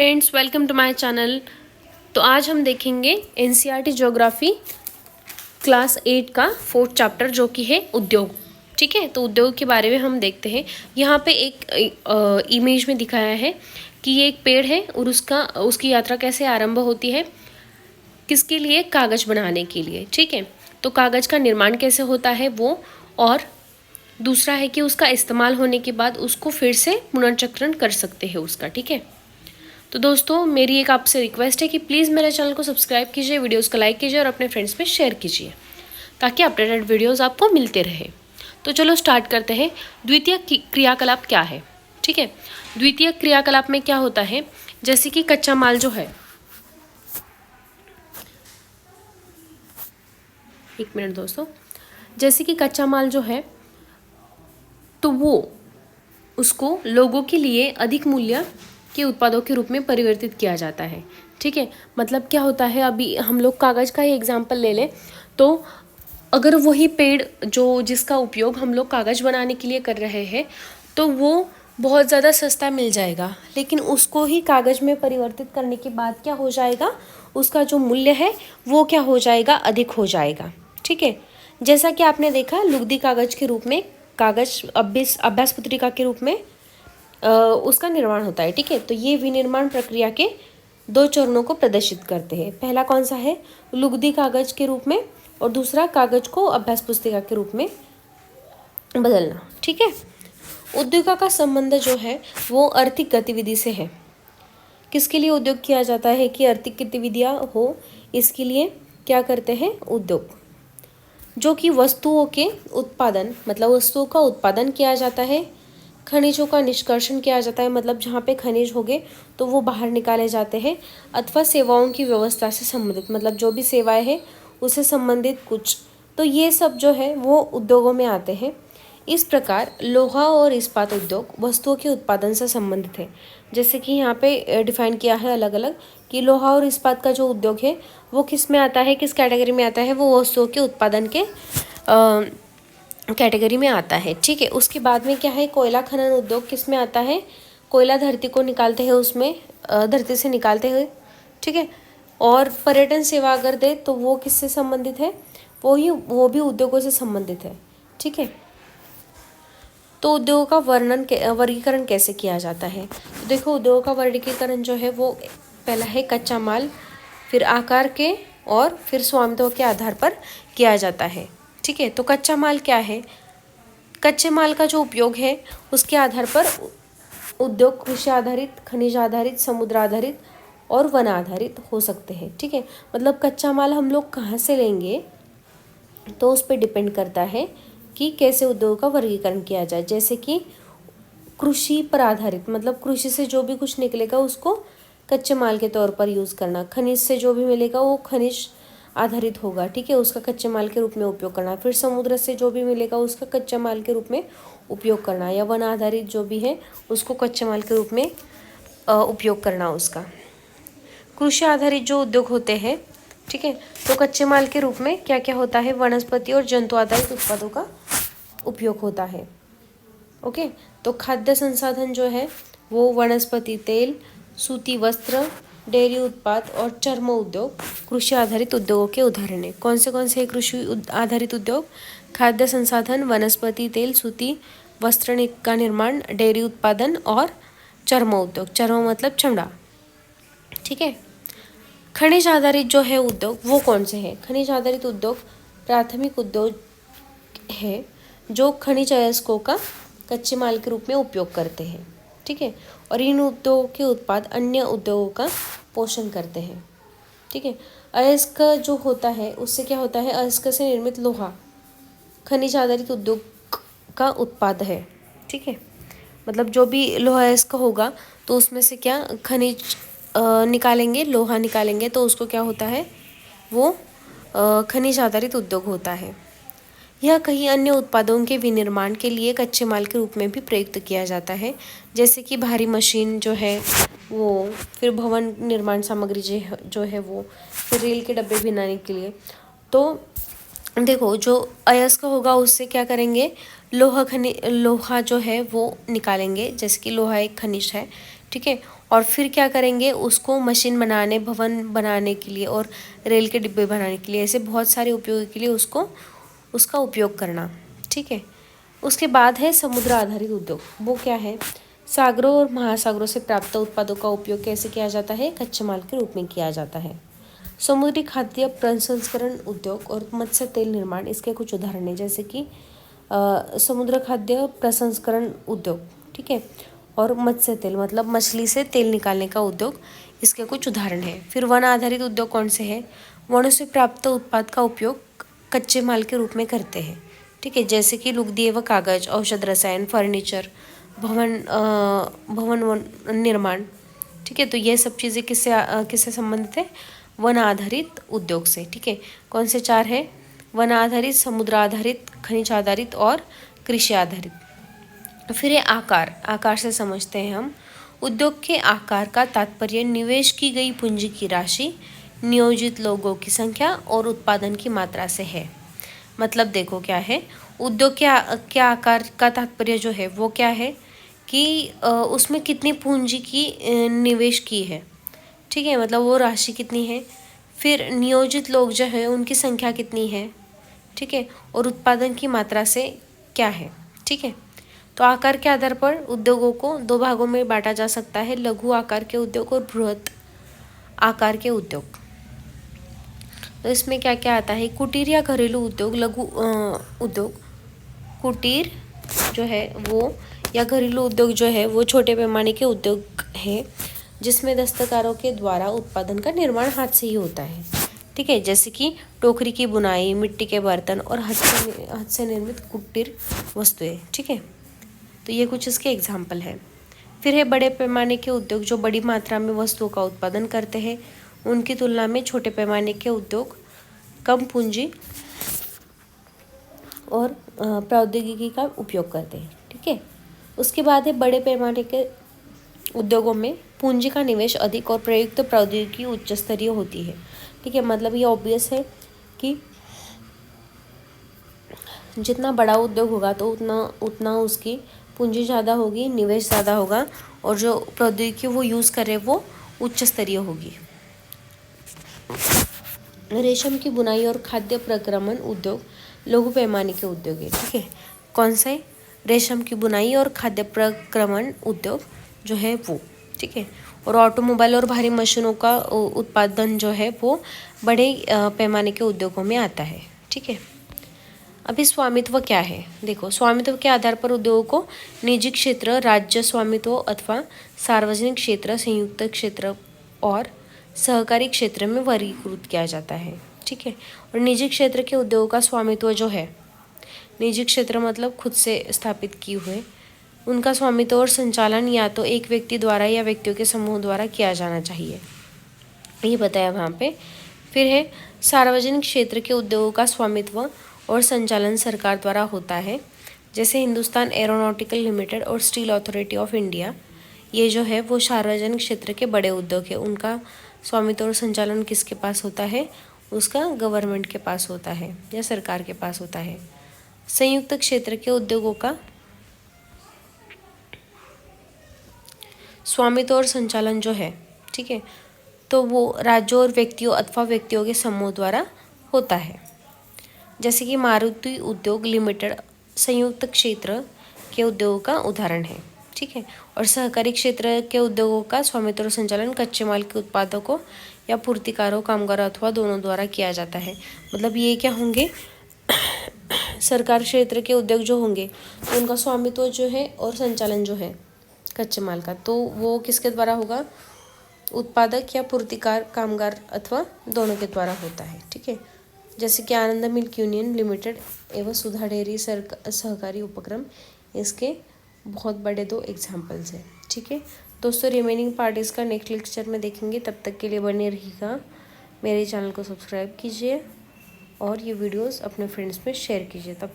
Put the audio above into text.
Friends, welcome to my channel. तो आज हम देखेंगे एनसीईआरटी ज्योग्राफी क्लास 8 का 4th चैप्टर जो कि है उद्योग। ठीक है, तो उद्योग के बारे में हम देखते हैं। यहाँ पे एक इमेज में दिखाया है कि ये एक पेड़ है और उसकी यात्रा कैसे आरंभ होती है, किसके लिए? कागज़ बनाने के लिए। ठीक है, तो कागज़ का निर्माण कैसे होता है वो, और दूसरा है कि उसका इस्तेमाल होने के बाद उसको फिर से पुनर्चक्रण कर सकते हैं उसका। ठीक है, तो दोस्तों मेरी एक आपसे रिक्वेस्ट है कि प्लीज़ मेरे चैनल को सब्सक्राइब कीजिए, वीडियोस को लाइक कीजिए और अपने फ्रेंड्स में शेयर कीजिए ताकि अपडेटेड वीडियोस आपको मिलते रहे। तो चलो स्टार्ट करते हैं। द्वितीय क्रियाकलाप क्या है? ठीक है, द्वितीय क्रियाकलाप में क्या होता है, जैसे कि कच्चा माल जो है, एक मिनट दोस्तों, जैसे कि कच्चा माल जो है तो वो उसको लोगों के लिए अधिक मूल्य के उत्पादों के रूप में परिवर्तित किया जाता है। ठीक है, मतलब क्या होता है, अभी हम लोग कागज़ का ही एग्जाम्पल ले लें तो अगर वही पेड़ जिसका उपयोग हम लोग कागज़ बनाने के लिए कर रहे हैं तो वो बहुत ज़्यादा सस्ता मिल जाएगा, लेकिन उसको ही कागज़ में परिवर्तित करने के बाद क्या हो जाएगा, उसका जो मूल्य है वो क्या हो जाएगा, अधिक हो जाएगा। ठीक है, जैसा कि आपने देखा लुगदी कागज़ के रूप में, कागज़ अभ्यास पत्रिका के रूप में उसका निर्माण होता है। ठीक है, तो ये विनिर्माण प्रक्रिया के 2 चरणों को प्रदर्शित करते हैं। पहला कौन सा है, लुगदी कागज के रूप में, और दूसरा कागज को अभ्यास पुस्तिका के रूप में बदलना। ठीक है, उद्योग का संबंध जो है वो आर्थिक गतिविधि से है। किसके लिए उद्योग किया जाता है कि आर्थिक गतिविधियाँ हो, इसके लिए क्या करते हैं उद्योग, जो कि वस्तुओं के उत्पादन, मतलब वस्तुओं का उत्पादन किया जाता है, खनिजों का निष्कर्षण किया जाता है, मतलब जहाँ पे खनिज हो गए तो वो बाहर निकाले जाते हैं, अथवा सेवाओं की व्यवस्था से संबंधित, मतलब जो भी सेवाएं हैं उससे संबंधित कुछ, तो ये सब जो है वो उद्योगों में आते हैं। इस प्रकार लोहा और इस्पात उद्योग वस्तुओं के उत्पादन से संबंधित है। जैसे कि यहाँ पे डिफाइन किया है अलग अलग कि लोहा और इस्पात का जो उद्योग है वो किस में आता है, किस कैटेगरी में आता है, वो वस्तुओं के उत्पादन के कैटेगरी में आता है। ठीक है, उसके बाद में क्या है, कोयला खनन उद्योग किस में आता है, कोयला धरती को निकालते हैं, उसमें धरती से निकालते हैं। ठीक है, और पर्यटन सेवा अगर दे तो वो किससे संबंधित है, वो भी उद्योगों से संबंधित है। ठीक है, तो उद्योगों का वर्गीकरण कैसे किया जाता है, तो देखो उद्योगों का वर्गीकरण जो है वो पहला है कच्चा माल, फिर आकार के, और फिर स्वामित्व के आधार पर किया जाता है। ठीक है, तो कच्चा माल क्या है, कच्चे माल का जो उपयोग है उसके आधार पर उद्योग कृषि आधारित, खनिज आधारित, समुद्र आधारित और वन आधारित हो सकते हैं। ठीक है, मतलब कच्चा माल हम लोग कहाँ से लेंगे तो उस पर डिपेंड करता है कि कैसे उद्योग का वर्गीकरण किया जाए। जैसे कि कृषि पर आधारित, मतलब कृषि से जो भी कुछ निकलेगा उसको कच्चे माल के तौर पर यूज़ करना, खनिज से जो भी मिलेगा वो खनिज आधारित होगा। ठीक है, उसका कच्चे माल के रूप में उपयोग करना, फिर समुद्र से जो भी मिलेगा उसका कच्चे माल के रूप में उपयोग करना, या वन आधारित जो भी है उसको कच्चे माल के रूप में उपयोग करना उसका। कृषि आधारित जो उद्योग होते हैं, ठीक है, तो कच्चे माल के रूप में क्या क्या होता है, वनस्पति और जंतु आधारित उत्पादों का उपयोग होता है। ओके, तो खाद्य संसाधन जो है वो वनस्पति तेल, सूती वस्त्र, डेयरी उत्पाद और चर्म उद्योग कृषि आधारित उद्योगों के उदाहरण हैं। कौन से कृषि आधारित उद्योग, खाद्य संसाधन, वनस्पति तेल, सूती वस्त्र का निर्माण, डेयरी उत्पादन और चर्म उद्योग, चर्म मतलब चमड़ा। ठीक है, खनिज आधारित जो है उद्योग वो कौन से हैं, खनिज आधारित उद्योग प्राथमिक उद्योग है जो खनिज अयस्कों का कच्चे माल के रूप में उपयोग करते हैं। ठीक है, और इन उद्योगों के उत्पाद अन्य उद्योगों का पोषण करते हैं। ठीक है, अयस्क जो होता है उससे क्या होता है, अयस्क से निर्मित लोहा खनिज आधारित उद्योग का उत्पाद है। ठीक है, मतलब जो भी लोहा अयस्क होगा तो उसमें से क्या खनिज निकालेंगे, लोहा निकालेंगे, तो उसको क्या होता है, वो खनिज आधारित उद्योग होता है। यह कई अन्य उत्पादों के विनिर्माण के लिए कच्चे माल के रूप में भी प्रयुक्त किया जाता है, जैसे कि भारी मशीन जो है वो, फिर भवन निर्माण सामग्री जो है वो, फिर रेल के डब्बे बनाने के लिए। तो देखो जो अयस्क होगा उससे क्या करेंगे, लोहा जो है वो निकालेंगे, जैसे कि लोहा एक खनिज है। ठीक है, और फिर क्या करेंगे, उसको मशीन बनाने, भवन बनाने के लिए और रेल के डिब्बे बनाने के लिए, ऐसे बहुत सारे उपयोग के लिए उसको उसका उपयोग करना। ठीक है। उसके बाद है समुद्र आधारित उद्योग। वो क्या है, सागरों और महासागरों से प्राप्त उत्पादों का उपयोग कैसे किया जाता है, कच्चे माल के रूप में किया जाता है। समुद्री खाद्य प्रसंस्करण उद्योग और मत्स्य तेल निर्माण इसके कुछ उदाहरण हैं, जैसे कि समुद्र खाद्य प्रसंस्करण उद्योग, ठीक है, और मत्स्य तेल मतलब मछली से तेल निकालने का उद्योग, इसके कुछ उदाहरण हैं। फिर वन आधारित उद्योग कौन से हैं, वनों से प्राप्त उत्पाद का उपयोग कच्चे माल के रूप में करते हैं। ठीक है, जैसे कि लुगदी व कागज, औषध, रसायन, फर्नीचर, भवन निर्माण। ठीक है, तो ये सब चीज़ें किससे संबंधित है, वन आधारित उद्योग से। ठीक है, कौन से चार है, वन आधारित, समुद्र आधारित, खनिज आधारित और कृषि आधारित। फिर ये आकार से समझते हैं हम। उद्योग के आकार का तात्पर्य निवेश की गई पूंजी की राशि, नियोजित लोगों की संख्या और उत्पादन की मात्रा से है। मतलब देखो क्या है, उद्योग के आकार का तात्पर्य जो है वो क्या है कि उसमें कितनी पूंजी की निवेश की है। ठीक है, मतलब वो राशि कितनी है। फिर नियोजित लोग जो है उनकी संख्या कितनी है। ठीक है, और उत्पादन की मात्रा से क्या है। ठीक है, तो आकार के आधार पर उद्योगों को दो भागों में बांटा जा सकता है, लघु आकार के उद्योग और बृहत आकार के उद्योग। तो इसमें क्या क्या आता है, कुटीर या घरेलू उद्योग, लघु उद्योग। कुटीर जो है वो या घरेलू उद्योग जो है वो छोटे पैमाने के उद्योग है, जिसमें दस्तकारों के द्वारा उत्पादन का निर्माण हाथ से ही होता है। ठीक है, जैसे कि टोकरी की बुनाई, मिट्टी के बर्तन और हाथ से निर्मित कुटीर वस्तुएं। ठीक है, तो ये कुछ इसके एग्जाम्पल हैं। फिर है बड़े पैमाने के उद्योग, जो बड़ी मात्रा में वस्तुओं का उत्पादन करते हैं। उनकी तुलना में छोटे पैमाने के उद्योग कम पूंजी और प्रौद्योगिकी का उपयोग करते हैं। ठीक है, उसके बाद है बड़े पैमाने के उद्योगों में पूंजी का निवेश अधिक और प्रयुक्त प्रौद्योगिकी उच्च स्तरीय होती है। ठीक है, मतलब ये ऑब्वियस है कि जितना बड़ा उद्योग होगा तो उतना उसकी पूंजी ज़्यादा होगी, निवेश ज़्यादा होगा, और जो प्रौद्योगिकी वो यूज़ करे वो उच्च स्तरीय होगी। रेशम की बुनाई और खाद्य प्रक्रमण उद्योग लघु पैमाने के उद्योग है। ठीक है, कौन से, रेशम की बुनाई और खाद्य प्रक्रमण उद्योग जो है वो। ठीक है, और ऑटोमोबाइल और भारी मशीनों का उत्पादन जो है वो बड़े पैमाने के उद्योगों में आता है। ठीक है, अभी स्वामित्व क्या है, देखो स्वामित्व के आधार पर उद्योगों को निजी क्षेत्र, राज्य स्वामित्व अथवा सार्वजनिक क्षेत्र, संयुक्त क्षेत्र और सहकारी क्षेत्र में वर्गीकृत किया जाता है। ठीक है, और निजी क्षेत्र के उद्योगों का स्वामित्व जो है, निजी क्षेत्र मतलब खुद से स्थापित किए हुए, उनका स्वामित्व और संचालन या तो एक व्यक्ति द्वारा या व्यक्तियों के समूह द्वारा किया जाना चाहिए, ये बताया वहाँ पे। फिर है सार्वजनिक क्षेत्र के उद्योगों का स्वामित्व और संचालन सरकार द्वारा होता है, जैसे हिंदुस्तान एरोनॉटिकल लिमिटेड और स्टील अथॉरिटी ऑफ इंडिया। ये जो है वो सार्वजनिक क्षेत्र के बड़े उद्योग है, उनका स्वामित्व और संचालन किसके पास होता है, उसका गवर्नमेंट के पास होता है या सरकार के पास होता है। संयुक्त क्षेत्र के उद्योगों का स्वामित्व और संचालन जो है, ठीक है, तो वो राज्यों और व्यक्तियों अथवा व्यक्तियों के समूह द्वारा होता है, जैसे कि मारुति उद्योग लिमिटेड संयुक्त क्षेत्र के उद्योगों का उदाहरण है। ठीक है, और सहकारी क्षेत्र के उद्योगों का स्वामित्व और संचालन कच्चे माल के उत्पादकों या पूर्तिकारों, कामगारों अथवा दोनों द्वारा किया जाता है। मतलब ये क्या होंगे, सरकार क्षेत्र के उद्योग जो होंगे तो उनका स्वामित्व जो है और संचालन जो है कच्चे माल का, तो वो किसके द्वारा होगा, उत्पादक या पूर्तिकार, कामगार अथवा दोनों के द्वारा होता है। ठीक है, जैसे कि आनंद मिल्क यूनियन लिमिटेड एवं सुधा डेयरी सहकारी उपक्रम, इसके बहुत बड़े दो एग्जाम्पल्स हैं। ठीक है दोस्तों, रिमेनिंग पार्ट इसका नेक्स्ट लेक्चर में देखेंगे। तब तक के लिए बने रहिएगा, मेरे चैनल को सब्सक्राइब कीजिए और ये वीडियोस अपने फ्रेंड्स में शेयर कीजिए। तब